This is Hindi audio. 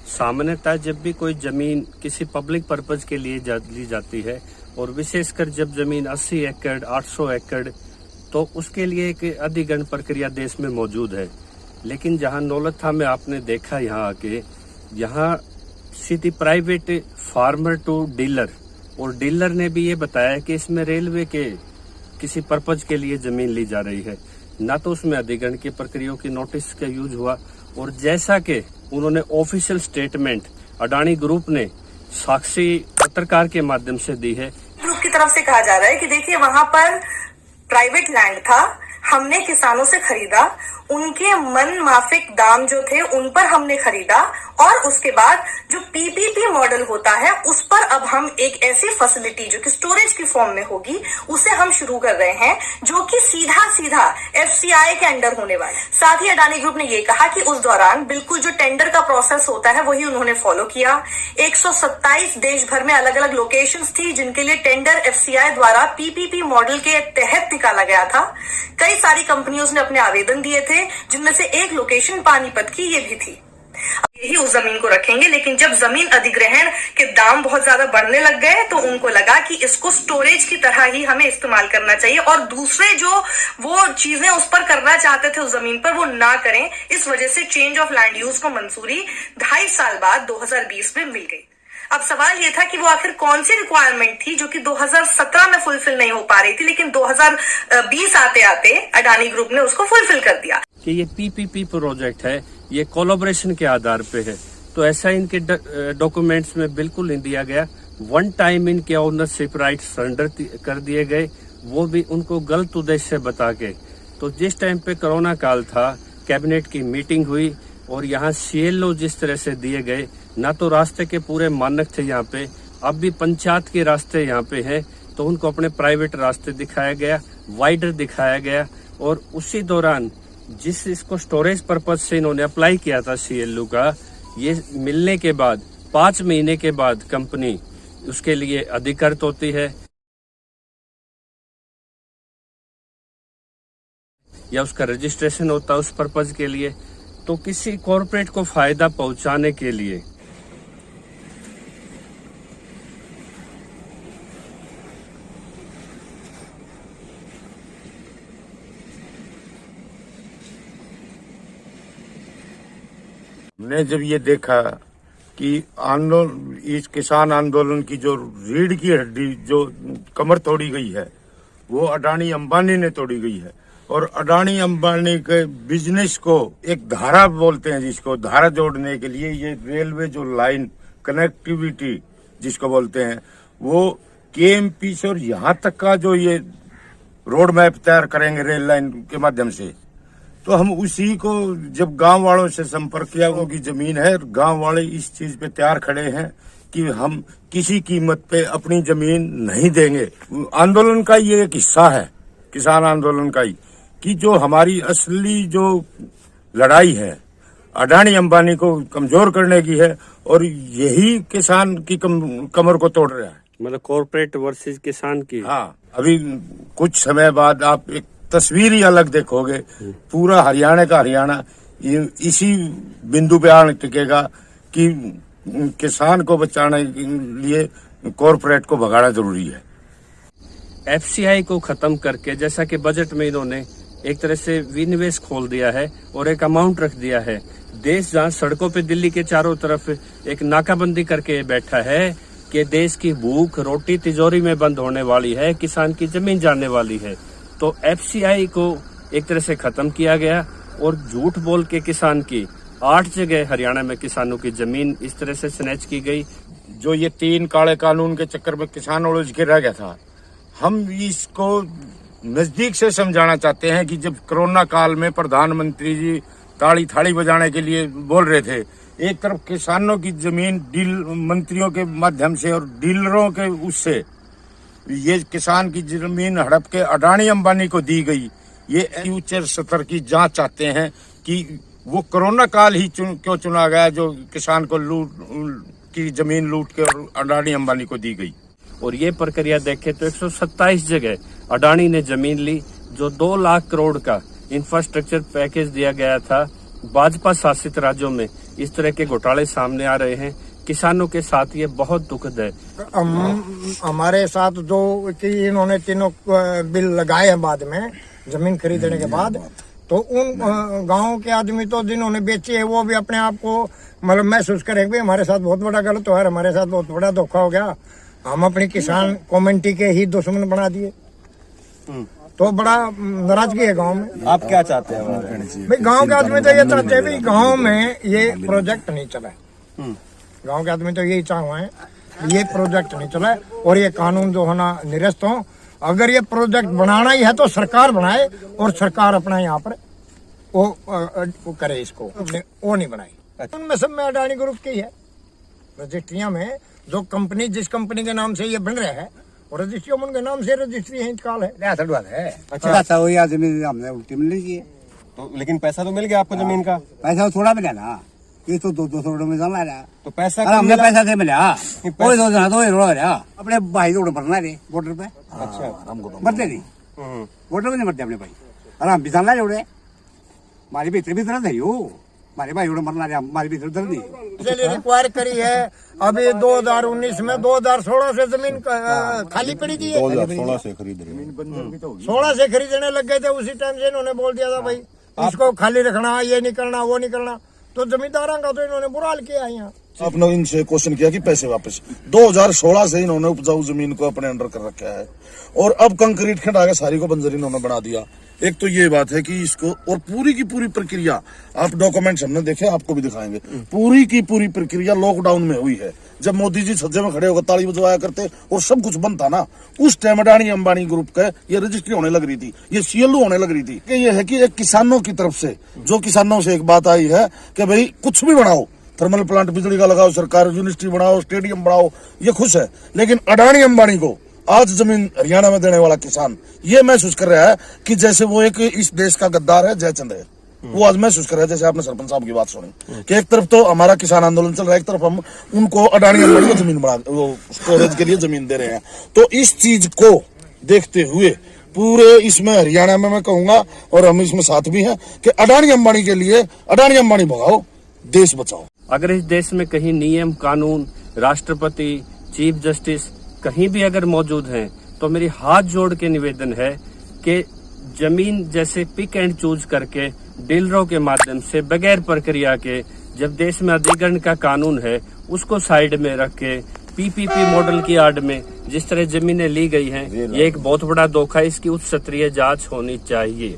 सामान्यतः जब भी कोई जमीन किसी पब्लिक पर्पज के लिए ली जाती है और विशेषकर जब जमीन 80 एकड़ 800 एकड़ तो उसके लिए एक अधिग्रहण प्रक्रिया देश में मौजूद है। लेकिन जहां नौलथा में आपने देखा यहाँ आके यहाँ सीधी प्राइवेट फार्मर टू डीलर, और डीलर ने भी ये बताया कि इसमें रेलवे के किसी पर्पज के लिए जमीन ली जा रही है, ना तो उसमें अधिग्रहण की प्रक्रिया की नोटिस का यूज हुआ। और जैसा कि उन्होंने ऑफिशियल स्टेटमेंट अडानी ग्रुप ने साक्षी पत्रकार के माध्यम से दी है, ग्रुप की तरफ से कहा जा रहा है कि देखिए वहां पर प्राइवेट लैंड था, हमने किसानों से खरीदा, उनके मन माफिक दाम जो थे उन पर हमने खरीदा, और उसके बाद जो पीपीपी मॉडल होता है उस पर अब हम एक ऐसी फैसिलिटी जो कि स्टोरेज की फॉर्म में होगी उसे हम शुरू कर रहे हैं, जो कि सीधा सीधा एफसीआई के अंडर होने वाला है। साथ ही अडानी ग्रुप ने ये कहा कि उस दौरान बिल्कुल जो टेंडर का प्रोसेस होता है वही उन्होंने फॉलो किया। 127 देश भर में अलग अलग लोकेशंस थी जिनके लिए टेंडर एफसीआई द्वारा पीपीपी मॉडल के तहत निकाला गया था। कई सारी कंपनियों ने अपने आवेदन दिए थे, जिनमें से एक लोकेशन पानीपत की ये भी थी। यही उस जमीन को रखेंगे, लेकिन जब जमीन अधिग्रहण के दाम बहुत ज्यादा बढ़ने लग गए तो उनको लगा कि इसको स्टोरेज की तरह ही हमें इस्तेमाल करना चाहिए, और दूसरे जो वो चीजें उस पर करना चाहते थे उस जमीन पर वो ना करें। इस वजह से चेंज ऑफ लैंड यूज को मंजूरी 2.5 साल बाद 2020 में मिल गई। अब सवाल ये था कि वो आखिर कौन सी रिक्वायरमेंट थी जो कि 2017 में फुलफिल नहीं हो पा रही थी, लेकिन 2020 आते आते अडानी ग्रुप ने उसको फुलफिल कर दिया। कि ये पीपीपी प्रोजेक्ट है, ये कोलैबोरेशन के आधार पे है, तो ऐसा इनके डॉक्यूमेंट्स में बिल्कुल नहीं दिया गया। वन टाइम इनके ओनरशिप राइट सरेंडर कर दिए गए, वो भी उनको गलत उद्देश्य बता के। तो जिस टाइम पे कोरोना काल था, कैबिनेट की मीटिंग हुई और यहाँ सीएलओ जिस तरह से दिए गए, ना तो रास्ते के पूरे मानक थे यहाँ पे, अब भी पंचायत के रास्ते यहाँ पे हैं, तो उनको अपने प्राइवेट रास्ते दिखाया गया, वाइडर दिखाया गया। और उसी दौरान जिस इसको स्टोरेज पर्पज से इन्होंने अप्लाई किया था सीएलओ का, ये मिलने के बाद 5 महीने के बाद कंपनी उसके लिए अधिकृत होती है या उसका रजिस्ट्रेशन होता है उस पर्पज के लिए। तो किसी कॉरपोरेट को फायदा पहुंचाने के लिए हमने जब ये देखा कि इस किसान आंदोलन की जो रीढ़ की हड्डी जो कमर तोड़ी गई है वो अडानी अंबानी ने तोड़ी गई है, और अडानी अंबानी के बिजनेस को एक धारा बोलते हैं, जिसको धारा जोड़ने के लिए ये रेलवे जो लाइन कनेक्टिविटी जिसको बोलते हैं वो केएमपी से और यहाँ तक का जो ये रोड मैप तैयार करेंगे रेल लाइन के माध्यम से, तो हम उसी को जब गांव वालों से संपर्क किया, उनकी जमीन है, गांव वाले इस चीज पे तैयार खड़े हैं कि हम किसी कीमत पे अपनी जमीन नहीं देंगे। आंदोलन का ये एक हिस्सा है, किसान आंदोलन का ही, कि जो हमारी असली जो लड़ाई है अडानी अंबानी को कमजोर करने की है, और यही किसान की कमर को तोड़ रहा है, मतलब कॉर्पोरेट वर्सेस किसान की। हाँ, अभी कुछ समय बाद आप एक तस्वीर ही अलग देखोगे, पूरा हरियाणा का हरियाणा इसी बिंदु पे आने टिकेगा कि किसान को बचाने के लिए कॉर्पोरेट को भगाना जरूरी है। एफसीआई को खत्म करके, जैसा कि बजट में इन्होंने एक तरह से विनिवेश खोल दिया है और एक अमाउंट रख दिया है, देश जहां सड़कों पे दिल्ली के चारों तरफ एक नाकाबंदी करके बैठा है कि देश की भूख रोटी तिजोरी में बंद होने वाली है, किसान की जमीन जाने वाली है। तो एफसीआई को एक तरह से खत्म किया गया और झूठ बोल के किसान की 8 जगह हरियाणा में किसानों की जमीन इस तरह से स्नैच की गई। जो ये 3 काले कानून के चक्कर में किसान उलझ के रह गया था, हम इसको नजदीक से समझाना चाहते हैं कि जब कोरोना काल में प्रधानमंत्री जी ताड़ी थाड़ी बजाने के लिए बोल रहे थे, एक तरफ किसानों की जमीन डील मंत्रियों के माध्यम से और डीलरों के उससे ये किसान की जमीन हड़प के अडानी अंबानी को दी गई। ये उच्च स्तर की जांच चाहते हैं कि वो कोरोना काल ही क्यों चुना गया जो किसान को की जमीन लूट के और अडानी अंबानी को दी गई। और ये प्रक्रिया देखे तो 127 जगह अडानी ने जमीन ली, जो 2 लाख करोड़ का इंफ्रास्ट्रक्चर पैकेज दिया गया था भाजपा शासित राज्यों में, इस तरह के घोटाले सामने आ रहे हैं। किसानों के साथ ये बहुत दुखद है। हमारे साथ जो कि इन्होंने तीनों बिल लगाए हैं बाद में जमीन खरीदने के बाद, तो उन गांव के आदमी तो जिन्होंने बेची है वो भी अपने आप को मतलब महसूस करेंगे भाई हमारे साथ बहुत बड़ा गलत हुआ है, हमारे साथ बहुत बड़ा धोखा हो गया, हम अपनी किसान कम्युनिटी के ही दुश्मन बना दिए। तो बड़ा नाराजगी है गांव में। आप क्या चाहते हैं? भाई गांव के आदमी तो ये चाहते हैं भाई गांव में ये प्रोजेक्ट नहीं चला है। गांव के आदमी तो यही चाह है ये प्रोजेक्ट नहीं चला है और ये कानून जो होना निरस्त हो। अगर ये प्रोजेक्ट बनाना ही है तो सरकार बनाए और सरकार अपना यहाँ पर वो करे, इसको वो नहीं बनाई। उनमें सब में अडानी ग्रुप की है रजिस्ट्रियां में, जो कंपनी जिस कंपनी के नाम से ये बन रहा है और रजिस्ट्रियों में उनके नाम से रजिस्ट्री है, इंतकाल है। अच्छा वही जमीन हमने उल्टी मिल ली है। तो लेकिन पैसा तो मिल गया आपको जमीन का? पैसा थोड़ा मिला ना, ये तो 200 करोड़ में जमा रहा। तो पैसा हमने पैसा से मिला कोई 2 करोड़ रहा अपने भाई रोड भरना रे बॉर्डर पे। अच्छा, मरते नहीं बॉर्डर में नहीं मरते अपने भाई, अरे हम भी जानना जोड़े हमारे भीतर भी दर्द है, हमारे भाई रोड मरना रहा हमारे भीतर दर्द नहीं। इसलिए रिक्वायर करी है अभी 2019 में 2016 से जमीन खाली पड़ी थी। 2016 से खरीद रहे हैं। 16 से खरीदने लग गए थे, उसी टाइम से इन्होंने बोल दिया था भाई इसको खाली रखना, ये नहीं करना वो नहीं करना, तो जमींदारों का तो इन्होंने बुरा हाल किया यहाँ। आपने इनसे क्वेश्चन किया कि पैसे वापस 2016 से इन्होंने उपजाऊ जमीन को अपने अंडर कर रखा है और अब कंक्रीट खड़ा के सारी को बंजर इन्होंने बना दिया। एक तो ये बात है कि इसको और पूरी की पूरी प्रक्रिया आप डॉक्यूमेंट्स हमने देखे, आपको भी दिखाएंगे। पूरी की पूरी प्रक्रिया लॉकडाउन में हुई है, जब मोदी जी सज्जे में खड़े होकर ताली बजवाया करते और सब कुछ बंद था ना, उस टाइम अडानी अंबानी ग्रुप का ये रजिस्ट्री होने लग रही थी, ये सीएलओ होने लग रही थी। कि ये है कि एक किसानों की तरफ से जो किसानों से एक बात आई है कि भाई कुछ भी बनाओ, थर्मल प्लांट बिजली का लगाओ, सरकार यूनिवर्सिटी बनाओ, स्टेडियम बनाओ, ये खुश है। लेकिन अडानी अंबानी को आज जमीन हरियाणा में देने वाला किसान ये महसूस कर रहा है कि जैसे वो एक इस देश का गद्दार है, जयचंद है। वो आज महसूस कर रहा है, जैसे आपने सरपंच साहब की बात सुनी कि एक तरफ तो हमारा किसान आंदोलन चल रहा है, एक तरफ हम उनको अडानी अंबानी को जमीन बना वो स्टोरेज के लिए जमीन दे रहे हैं। तो इस चीज को देखते हुए पूरे इसमें हरियाणा में मैं कहूंगा और हम इसमें साथ भी हैं कि अडानी अंबानी के लिए अडानी अंबानी भगाओ, देश बचाओ। अगर इस देश में कहीं नियम कानून, राष्ट्रपति, चीफ जस्टिस कहीं भी अगर मौजूद हैं, तो मेरी हाथ जोड़ के निवेदन है कि जमीन जैसे पिक एंड चूज करके डीलरों के माध्यम से बगैर प्रक्रिया के, जब देश में अधिग्रहण का कानून है उसको साइड में रख के पीपीपी मॉडल की आड़ में जिस तरह जमीनें ली गई हैं, ये एक बहुत बड़ा धोखा है। इसकी उच्च स्तरीय जांच होनी चाहिए।